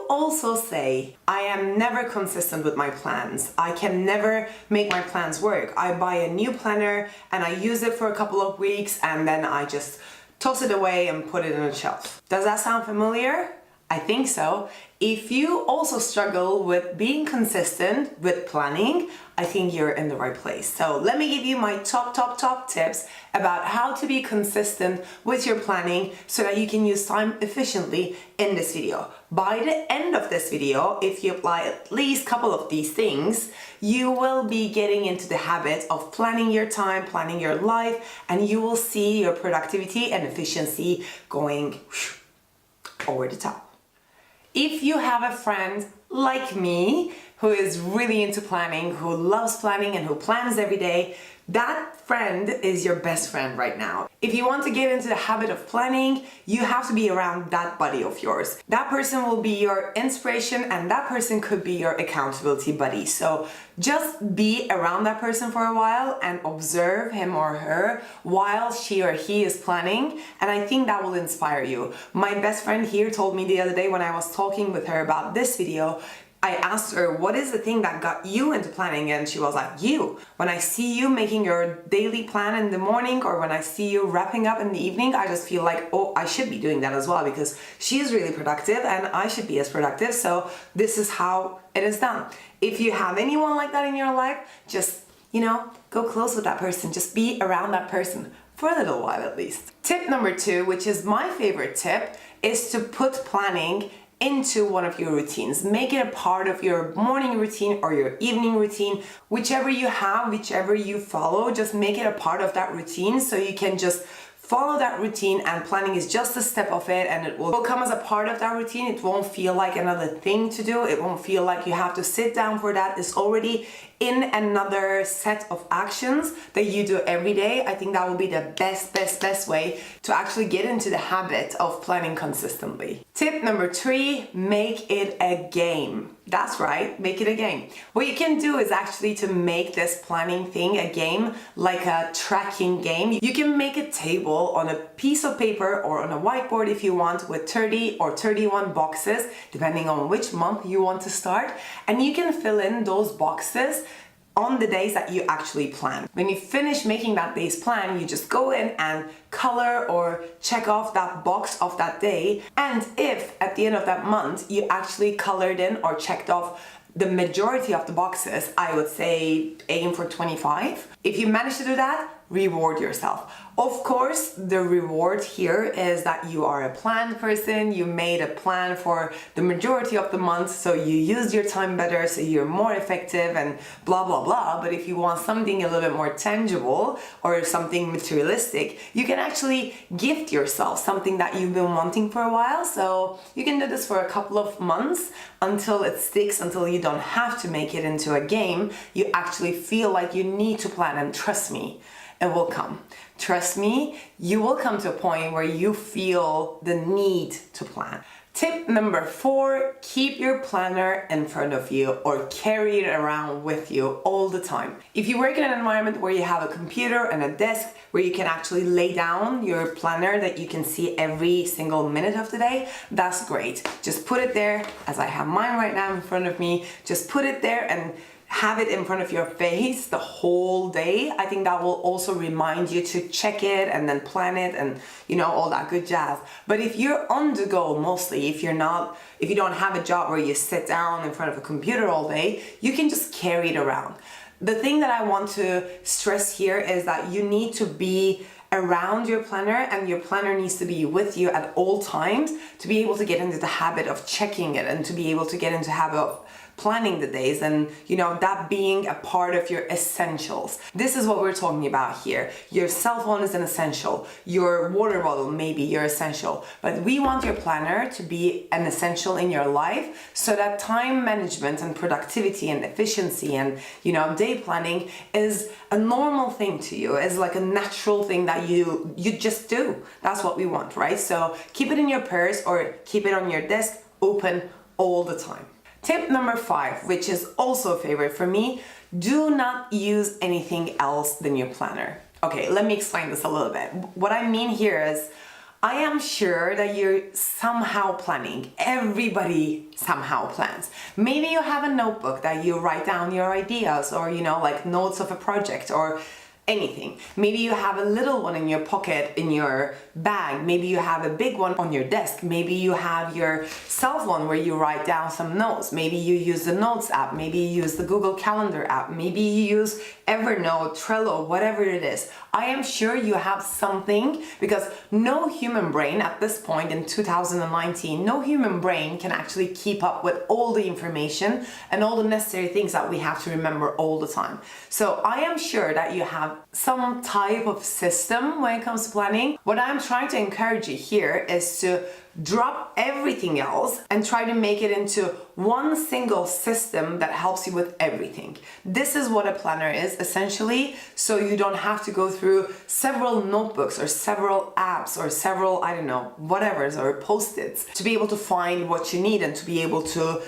also say, I am never consistent with my plans, I can never make my plans work, I buy a new planner and I use it for a couple of weeks and then I just toss it away and put it on a shelf. Does that sound familiar? I think so. If you also struggle with being consistent with planning, I think you're in the right place. So let me give you my top tips about how to be consistent with your planning so that you can use time efficiently in this video. By the end of this video, if you apply at least a couple of these things, you will be getting into the habit of planning your time, planning your life, and you will see your productivity and efficiency going over the top. If you have a friend like me who is really into planning, who loves planning and who plans every day, that friend is your best friend right now. If you want to get into the habit of planning, you have to be around that buddy of yours. That person will be your inspiration and that person could be your accountability buddy. So just be around that person for a while and observe him or her while she or he is planning, and I think that will inspire you. My best friend here told me the other day when I was talking with her about this video, I asked her, what is the thing that got you into planning? And she was like, you. When I see you making your daily plan in the morning or when I see you wrapping up in the evening, I just feel like, oh, I should be doing that as well because she is really productive and I should be as productive. So this is how it is done. If you have anyone like that in your life, just, go close with that person. Just be around that person for a little while at least. Tip number 2, which is my favorite tip, is to put planning into one of your routines. Make it a part of your morning routine or your evening routine, whichever you have, whichever you follow, just make it a part of that routine so you can just follow that routine, and planning is just a step of it and it will come as a part of that routine. It won't feel like another thing to do. It won't feel like you have to sit down for that. It's already in another set of actions that you do every day. I think that will be the best way to actually get into the habit of planning consistently. Tip number 3, make it a game. That's right, make it a game. What you can do is actually to make this planning thing a game, like a tracking game. You can make a table on a piece of paper or on a whiteboard if you want, with 30 or 31 boxes, depending on which month you want to start. And you can fill in those boxes on the days that you actually plan. When you finish making that day's plan, you just go in and color or check off that box of that day. And if at the end of that month you actually colored in or checked off the majority of the boxes, I would say aim for 25. If you manage to do that, reward yourself. Of course, the reward here is that you are a planned person, you made a plan for the majority of the month, so you used your time better, so you're more effective and blah blah blah. But if you want something a little bit more tangible or something materialistic, you can actually gift yourself something that you've been wanting for a while. So you can do this for a couple of months until it sticks, until you don't have to make it into a game. You actually feel like you need to plan, and trust me, it will come. Trust me, you will come to a point where you feel the need to plan. Tip number 4, keep your planner in front of you or carry it around with you all the time. If you work in an environment where you have a computer and a desk where you can actually lay down your planner that you can see every single minute of the day, that's great. Just put it there, as I have mine right now in front of me. Just put it there and have it in front of your face the whole day. I think that will also remind you to check it and then plan it and all that good jazz. But if you're on the go mostly, if you don't have a job where you sit down in front of a computer all day, you can just carry it around. The thing that I want to stress here is that you need to be around your planner, and your planner needs to be with you at all times to be able to get into the habit of checking it and to be able to get into the habit of planning the days, and that being a part of your essentials. This is what we're talking about here. Your cell phone is an essential, your water bottle maybe your essential, but we want your planner to be an essential in your life so that time management and productivity and efficiency and day planning is a normal thing to you, is like a natural thing that you just do. That's what we want, right? So keep it in your purse or keep it on your desk open all the time. Tip number 5, which is also a favorite for me, do not use anything else than your planner. Okay, let me explain this a little bit. What I mean here is, I am sure that you're somehow planning. Everybody somehow plans. Maybe you have a notebook that you write down your ideas, or like notes of a project or anything. Maybe you have a little one in your pocket, in your bag. Maybe you have a big one on your desk. Maybe you have your cell phone where you write down some notes. Maybe you use the Notes app. Maybe you use the Google Calendar app. Maybe you use Evernote, Trello, whatever it is. I am sure you have something, because no human brain at this point in 2019, no human brain can actually keep up with all the information and all the necessary things that we have to remember all the time. So I am sure that you have some type of system when it comes to planning. What I'm trying to encourage you here is to drop everything else and try to make it into one single system that helps you with everything. This is what a planner is essentially, so you don't have to go through several notebooks or several apps or several, I don't know, whatevers, or post-its to be able to find what you need and to be able to,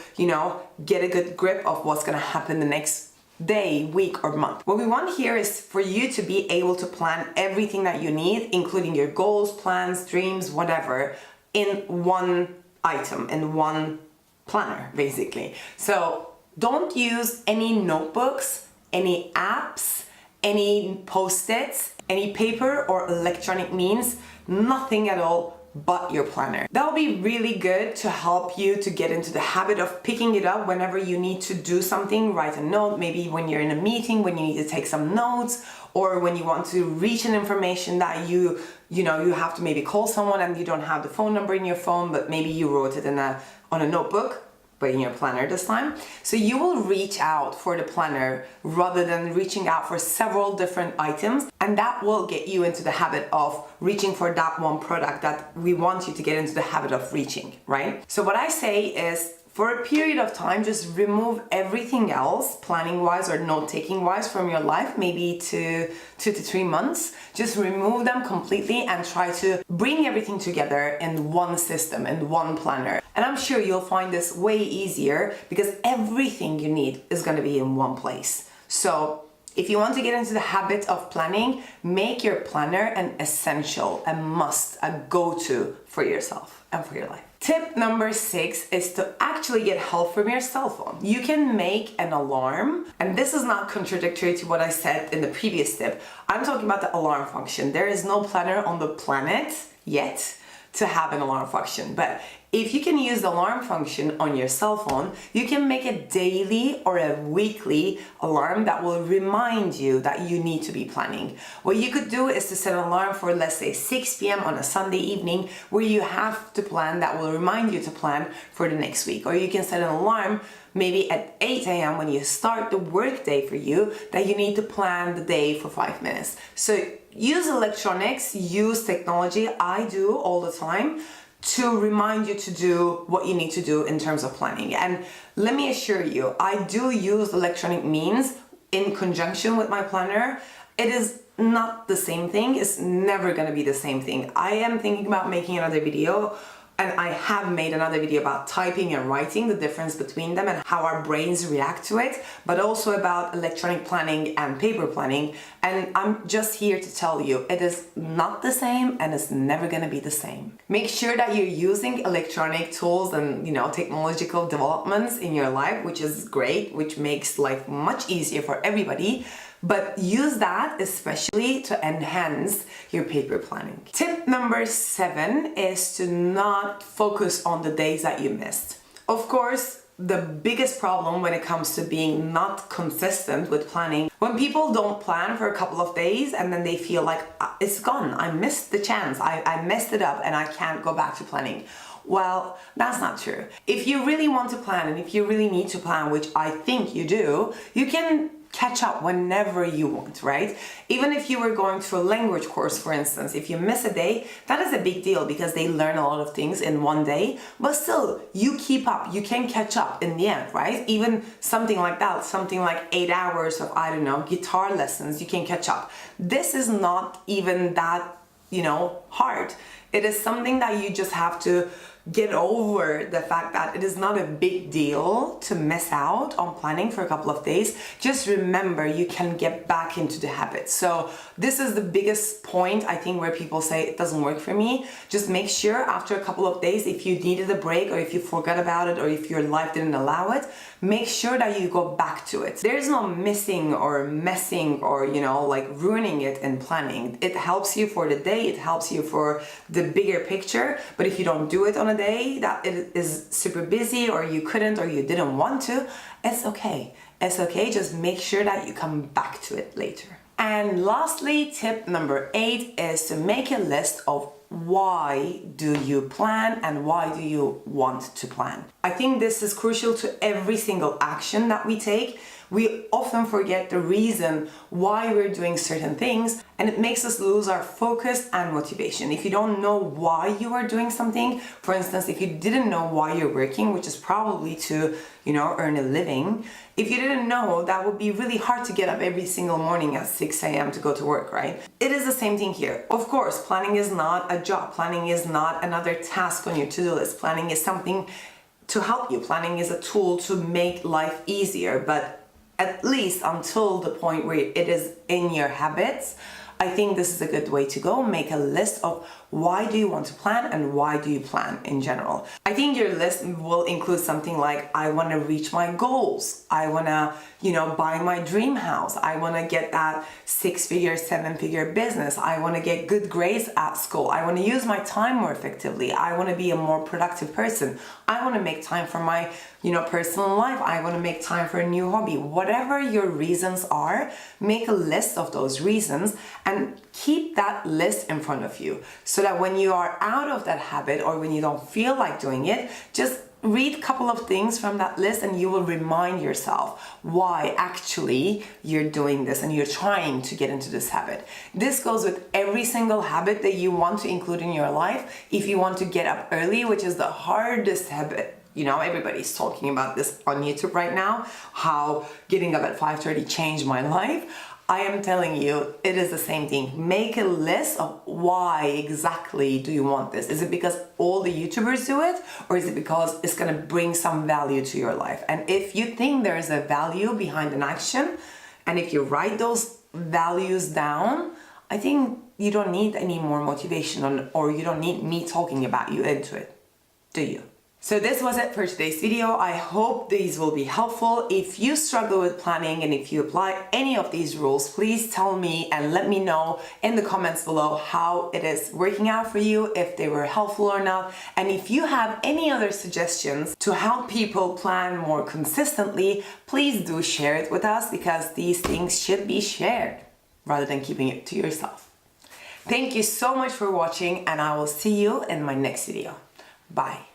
get a good grip of what's gonna happen the next day, week, or month. What we want here is for you to be able to plan everything that you need, including your goals, plans, dreams, whatever, in one item, in one planner, basically. So don't use any notebooks, any apps, any post-its, any paper or electronic means, nothing at all but your planner. That'll be really good to help you to get into the habit of picking it up whenever you need to do something. Write a note, maybe when you're in a meeting, when you need to take some notes, or when you want to reach an information that you have to maybe call someone and you don't have the phone number in your phone, but maybe you wrote it on a notebook, but in your planner this time. So you will reach out for the planner rather than reaching out for several different items, and that will get you into the habit of reaching for that one product that we want you to get into the habit of reaching, right? So what I say is, for a period of time, just remove everything else, planning-wise or note-taking-wise, from your life, maybe 2 to 3 months. Just remove them completely and try to bring everything together in one system, in one planner. And I'm sure you'll find this way easier because everything you need is going to be in one place. So if you want to get into the habit of planning, make your planner an essential, a must, a go-to for yourself and for your life. Tip number 6 is to actually get help from your cell phone. You can make an alarm, and this is not contradictory to what I said in the previous tip. I'm talking about the alarm function. There is no planner on the planet yet to have an alarm function, but if you can use the alarm function on your cell phone, you can make a daily or a weekly alarm that will remind you that you need to be planning. What you could do is to set an alarm for, let's say, 6 p.m. on a Sunday evening where you have to plan, that will remind you to plan for the next week. Or you can set an alarm maybe at 8 a.m. when you start the work day for you, that you need to plan the day for 5 minutes. So use electronics, use technology, I do all the time, to remind you to do what you need to do in terms of planning. And let me assure you, I do use electronic means in conjunction with my planner. It is not the same thing. It's never going to be the same thing. I am thinking about making another video, and I have made another video about typing and writing, the difference between them and how our brains react to it, but also about electronic planning and paper planning. And I'm just here to tell you, it is not the same and it's never gonna be the same. Make sure that you're using electronic tools and technological developments in your life, which is great, which makes life much easier for everybody. But use that especially to enhance your paper planning. Tip number 7 is to not focus on the days that you missed. Of course, the biggest problem when it comes to being not consistent with planning, when people don't plan for a couple of days and then they feel like it's gone, I missed the chance, I messed it up and I can't go back to planning. Well, that's not true. If you really want to plan and if you really need to plan, which I think you do, you can catch up whenever you want, right? Even if you were going to a language course, for instance, if you miss a day, that is a big deal because they learn a lot of things in one day, but still, you keep up, you can catch up in the end, right? Even something like that, something like 8 hours of, I don't know, guitar lessons, you can catch up. This is not even that, hard. It is something that you just have to get over the fact that it is not a big deal to miss out on planning for a couple of days. Just remember, you can get back into the habit. So this is the biggest point, I think, where people say it doesn't work for me. Just make sure after a couple of days, if you needed a break or if you forgot about it or if your life didn't allow it, make sure that you go back to it. There's no missing or messing or, you know, like ruining it in planning. It helps you for the day, it helps you for the bigger picture, but if you don't do it on a day that it is super busy or you couldn't or you didn't want to, it's okay. It's okay, just make sure that you come back to it later. And lastly, tip number 8 is to make a list of why do you plan and why do you want to plan. I think this is crucial to every single action that we take. We often forget the reason why we're doing certain things, and it makes us lose our focus and motivation. If you don't know why you are doing something, for instance, if you didn't know why you're working, which is probably to, you know, earn a living, if you didn't know, that would be really hard to get up every single morning at 6 a.m. to go to work, right? It is the same thing here. Of course, planning is not a job. Planning is not another task on your to-do list. Planning is something to help you. Planning is a tool to make life easier, but at least until the point where it is in your habits, I think this is a good way to go. Make a list of why do you want to plan and why do you plan in general. I think your list will include something like, I want to reach my goals. I want to, you know, buy my dream house. I want to get that 6-figure, 7-figure business. I want to get good grades at school. I want to use my time more effectively. I want to be a more productive person. I want to make time for my, you know, personal life. I want to make time for a new hobby. Whatever your reasons are, make a list of those reasons and keep that list in front of you so that when you are out of that habit or when you don't feel like doing it, just read a couple of things from that list and you will remind yourself why actually you're doing this and you're trying to get into this habit. This goes with every single habit that you want to include in your life. If you want to get up early, which is the hardest habit, you know, everybody's talking about this on YouTube right now, how getting up at 5:30 changed my life. I am telling you, it is the same thing. Make a list of why exactly do you want this. Is it because all the YouTubers do it? Or is it because it's gonna bring some value to your life? And if you think there is a value behind an action, and if you write those values down, I think you don't need any more motivation or you don't need me talking about you into it, do you? So this was it for today's video. I hope these will be helpful. If you struggle with planning and if you apply any of these rules, please tell me and let me know in the comments below how it is working out for you, if they were helpful or not. And if you have any other suggestions to help people plan more consistently, please do share it with us because these things should be shared rather than keeping it to yourself. Thank you so much for watching and I will see you in my next video. Bye.